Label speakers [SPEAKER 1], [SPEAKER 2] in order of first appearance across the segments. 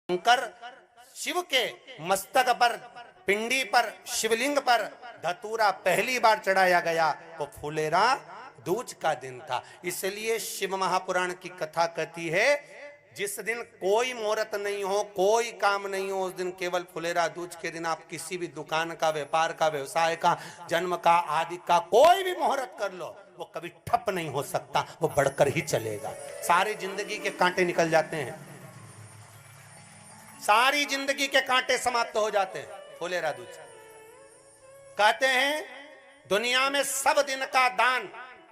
[SPEAKER 1] शंकर शिव के मस्तक पर, पिंडी पर, शिवलिंग पर धतूरा पहली बार चढ़ाया गया तो फुलेरा दूज का दिन था। इसलिए शिव महापुराण की कथा कहती है जिस दिन कोई मुहूर्त नहीं हो, कोई काम नहीं हो, उस दिन केवल फुलेरा दूज के दिन आप किसी भी दुकान का, व्यापार का, व्यवसाय का, जन्म का, आदि का कोई भी मुहूर्त कर लो, वो कभी ठप नहीं हो सकता, वो बढ़कर ही चलेगा। सारी जिंदगी के कांटे निकल जाते हैं, सारी जिंदगी के कांटे समाप्त हो जाते हैं फुलेरा दूज। कहते हैं दुनिया में सब दिन का दान,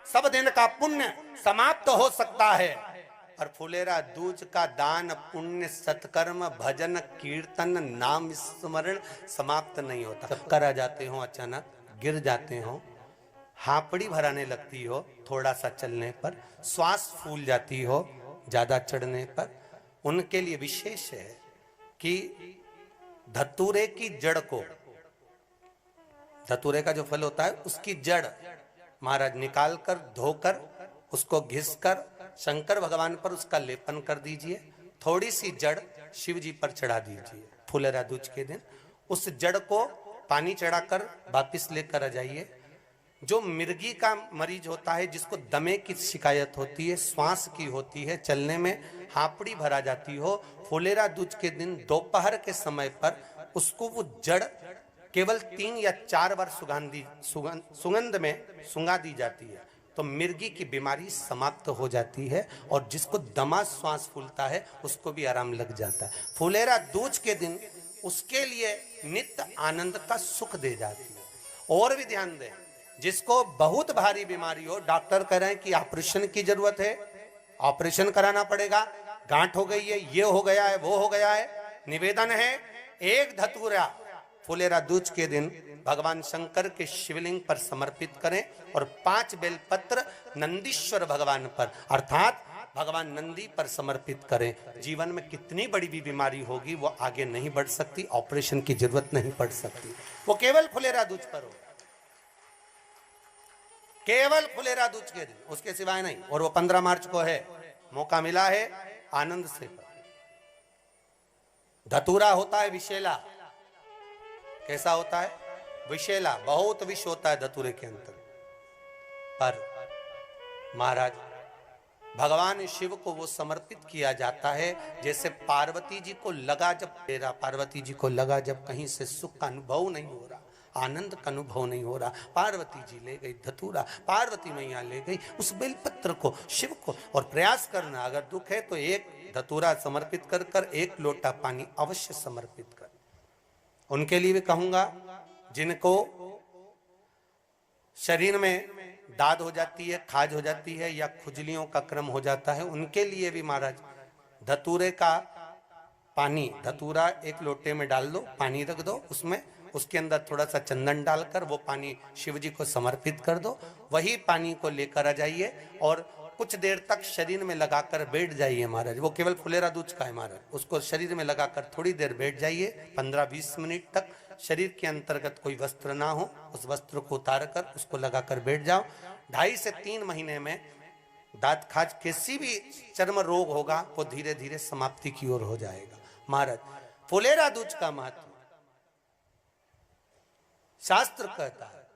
[SPEAKER 1] सब दिन का पुण्य समाप्त हो सकता है, और फुलेरा दूज का दान, पुण्य, सत्कर्म, भजन, कीर्तन, नाम स्मरण समाप्त नहीं होता। चक्कर आ जाते हो, अचानक गिर जाते हो, हापड़ी भराने लगती हो थोड़ा सा चलने पर, श्वास फूल जाती हो ज्यादा चढ़ने पर, उनके लिए विशेष है कि धतूरे की जड़ को, धतूरे का जो फल होता है उसकी जड़ महाराज निकाल कर, धोकर, उसको घिसकर शंकर भगवान पर उसका लेपन कर दीजिए। थोड़ी सी जड़ शिव जी पर चढ़ा दीजिए फुलेरा दूज के दिन। उस जड़ को पानी चढ़ाकर वापिस लेकर आ जाइए। जो मिर्गी का मरीज होता है, जिसको दमे की शिकायत होती है, श्वास की होती है, चलने में हापड़ी भरा जाती हो, फुलेरा दूज के दिन दोपहर के समय पर उसको वो जड़ केवल 3 या 4 बार सुगंध में सुंगा दी जाती है, तो मिर्गी की बीमारी समाप्त हो जाती है, और जिसको दमा श्वास फूलता है उसको भी आराम लग जाता है। फुलेरा दूज के दिन उसके लिए नित्य आनंद का सुख दे जाती है। और भी ध्यान दें, जिसको बहुत भारी बीमारी हो, डॉक्टर कह रहे हैं कि ऑपरेशन की जरूरत है, ऑपरेशन कराना पड़ेगा, गांठ हो गई है, ये हो गया है, वो हो गया है, निवेदन है एक धतूरा फुलेरा दूज के दिन भगवान शंकर के शिवलिंग पर समर्पित करें, और 5 बेलपत्र नंदीश्वर भगवान पर अर्थात भगवान नंदी पर समर्पित करें। जीवन में कितनी बड़ी भी बीमारी होगी वो आगे नहीं बढ़ सकती, ऑपरेशन की जरूरत नहीं पड़ सकती, वो केवल फुलेरा दूज पर हो, केवल फुलेरा दूज के दिन, उसके सिवाय नहीं। और वो 15 मार्च को है, मौका मिला है, आनंद से। धतूरा होता है विषैला। कैसा होता है? विषैला, बहुत विष होता है धतूरे के अंदर। पर महाराज भगवान शिव को वो समर्पित किया जाता है जैसे पार्वती जी को लगा, जब तेरा पार्वती जी को लगा जब कहीं से सुख का अनुभव नहीं हो रहा, आनंद का अनुभव नहीं हो रहा, पार्वती जी ले गई धतूरा, पार्वती मैया ले गई उस बेलपत्र को शिव को। और प्रयास करना, अगर दुख है तो एक धतूरा समर्पित कर कर 1 लोटा पानी अवश्य समर्पित कर। उनके लिए भी कहूंगा जिनको शरीर में दाद हो जाती है, खाज हो जाती है, या खुजलियों का क्रम हो जाता है, उनके लिए भी महाराज धतूरे का पानी, धतूरा 1 लोटे में डाल दो, पानी रख दो उसमें, उसके अंदर थोड़ा सा चंदन डालकर वो पानी शिव जी को समर्पित कर दो। वही पानी को लेकर आ जाइए और कुछ देर तक शरीर में लगाकर बैठ जाइए महाराज। वो केवल फुलेरा दूज का है महाराज, उसको शरीर में लगाकर थोड़ी देर बैठ जाइए, 15-20 मिनट तक। शरीर के अंतर्गत कोई वस्त्र ना हो, उस वस्त्र को उतार कर उसको लगाकर बैठ जाओ। 2.5 से 3 महीने में दांत खाज, किसी भी चर्म रोग होगा वो धीरे धीरे समाप्ति की ओर हो जाएगा। महाराज फुलेरा दूज का महत्व शास्त्र कहता है,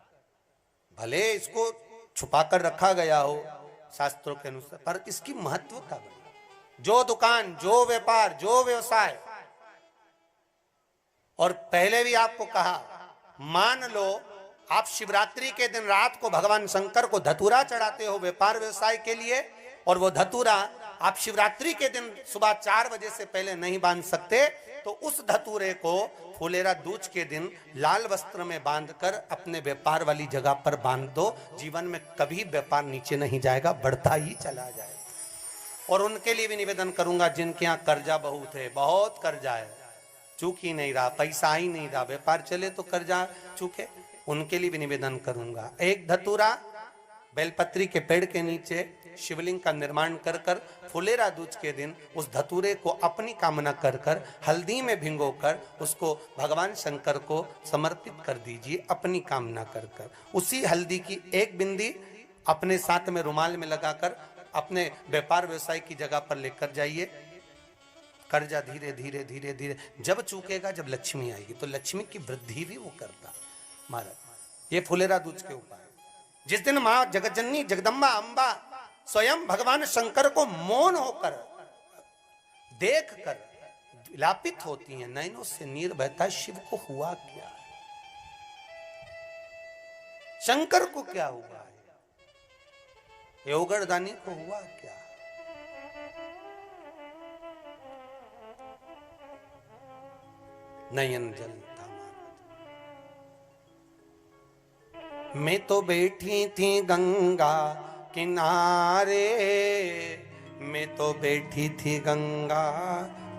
[SPEAKER 1] भले इसको छुपा कर रखा गया हो शास्त्रों के अनुसार, पर इसकी महत्व का बना। जो दुकान, जो व्यापार, जो व्यवसाय, और पहले भी आपको कहा, मान लो आप शिवरात्रि के दिन रात को भगवान शंकर को धतूरा चढ़ाते हो व्यापार व्यवसाय के लिए, और वो धतूरा आप शिवरात्रि के दिन सुबह 4 बजे से पहले नहीं बांध सकते, तो उस धतूरे को फुलेरा दूज के दिन लाल वस्त्र में बांधकर अपने व्यापार वाली जगह पर बांध दो। जीवन में कभी व्यापार नीचे नहीं जाएगा, बढ़ता ही चला जाएगा। और उनके लिए भी निवेदन करूंगा जिनके यहाँ कर्जा बहुत है, बहुत कर्जा है, चूक ही नहीं रहा, पैसा ही नहीं रहा, व्यापार चले तो कर्जा चूके, उनके लिए भी निवेदन करूंगा। 1 धतूरा बेलपत्री के पेड़ के नीचे शिवलिंग का निर्माण कर कर फुलेरा दूज के दिन उस धतूरे को अपनी कामना कर कर हल्दी में भिंगोकर उसको भगवान शंकर को समर्पित कर दीजिए अपनी कामना कर कर। उसी हल्दी की 1 बिंदी अपने साथ में रुमाल में लगाकर अपने व्यापार व्यवसाय की जगह पर लेकर जाइए। कर्जा धीरे धीरे धीरे धीरे जब चूकेगा, जब लक्ष्मी आएगी, तो लक्ष्मी की वृद्धि भी वो करता महाराज। ये फुलेरा दूज के उपाय। जिस दिन मां जगतजननी जगदम्बा अंबा स्वयं भगवान शंकर को मौन होकर देख कर विलापित होती हैं, नैनों से नीर बहता है, शिव को हुआ क्या, शंकर को क्या हुआ है, योगरदानी को हुआ क्या। नयन जलता महाराज। मैं तो बैठी थी गंगा किनारे, मैं तो बैठी थी गंगा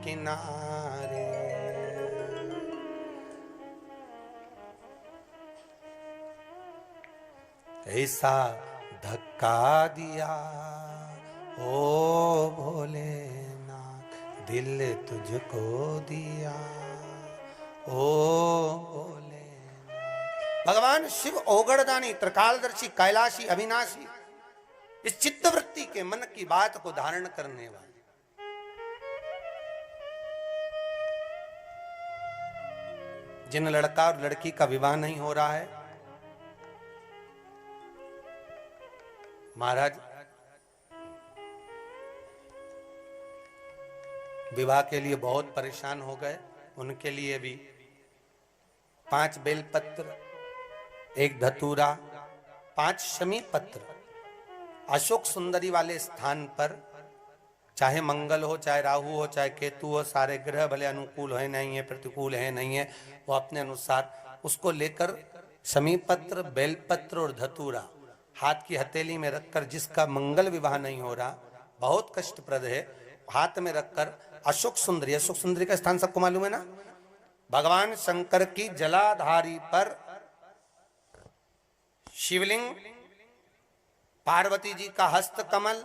[SPEAKER 1] किनारे, ऐसा धक्का दिया ओ भोलेनाथ, दिल तुझको दिया ओ भोलेनाथ। भगवान शिव ओगड़दानी, त्रिकालदर्शी, कैलाशी, अविनाशी, इस चित्तवृत्ति के मन की बात को धारण करने वाले। जिन लड़का और लड़की का विवाह नहीं हो रहा है महाराज, विवाह के लिए बहुत परेशान हो गए, उनके लिए भी 5 बेलपत्र, 1 धतूरा, 5 शमी पत्र अशोक सुंदरी वाले स्थान पर, चाहे मंगल हो, चाहे राहु हो, चाहे केतु हो, सारे ग्रह भले अनुकूल है नहीं है, प्रतिकूल है नहीं है, वो अपने अनुसार उसको लेकर शमी पत्र, बेलपत्र और धतूरा हाथ की हथेली में रखकर, जिसका मंगल विवाह नहीं हो रहा, बहुत कष्टप्रद है, हाथ में रखकर अशोक सुंदरी, अशोक सुंदरी का स्थान सबको मालूम है ना, भगवान शंकर की जलाधारी पर शिवलिंग, पार्वती जी का हस्त कमल,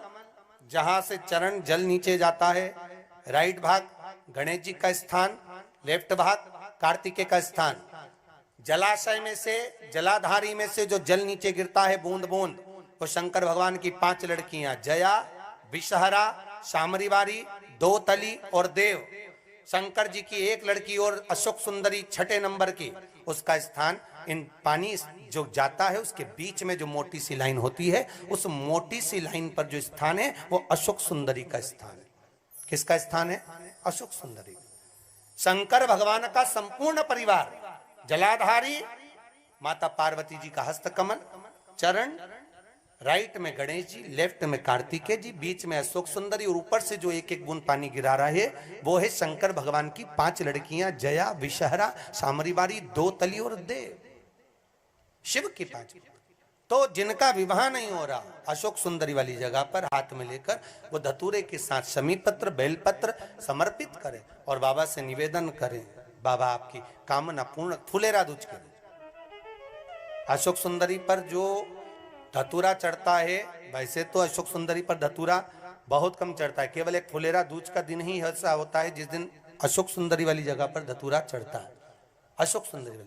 [SPEAKER 1] जहां से चरण जल नीचे जाता है, राइट भाग गणेश जी का स्थान, लेफ्ट भाग कार्तिकेय का स्थान। जलाशय में से, जलाधारी में से जो जल नीचे गिरता है बूंद बूंद, वो शंकर भगवान की 5 लड़कियां, जया, विषहरा, शामरीवारी, दोतली और देव। शंकर जी की 1 लड़की और अशोक सुंदरी 6ठे नंबर की, उसका स्थान, इन पानी जो जाता है उसके बीच में जो मोटी सी लाइन होती है, उस मोटी सी लाइन पर जो स्थान है वो अशोक सुंदरी का स्थान है। किसका स्थान है? अशोक सुंदरी। शंकर भगवान का संपूर्ण परिवार, जलाधारी माता पार्वती जी का हस्तकमल, चरण, राइट में गणेश जी, लेफ्ट में कार्तिकेय जी, बीच में अशोक सुंदरी, और ऊपर से जो 1-1 बूंद पानी गिरा रहा है वो है शंकर भगवान की 5 लड़कियां, जया, विषहरा, शामरीवारी, दोतली और देव। शिव की 5। तो जिनका विवाह नहीं हो रहा, अशोक सुंदरी वाली जगह पर हाथ में लेकर वो धतूरे के साथ शमी पत्र, बेलपत्र समर्पित करें और बाबा से निवेदन करें, बाबा आपकी कामना पूर्ण। फुलेरा दूज के अशोक सुंदरी पर जो धतूरा चढ़ता है, वैसे तो अशोक सुंदरी पर धतूरा बहुत कम चढ़ता है, केवल एक फुलेरा दूज का दिन ही ऐसा होता है जिस दिन अशोक सुंदरी वाली जगह पर धतूरा चढ़ता है। अशोक सुंदरी वाली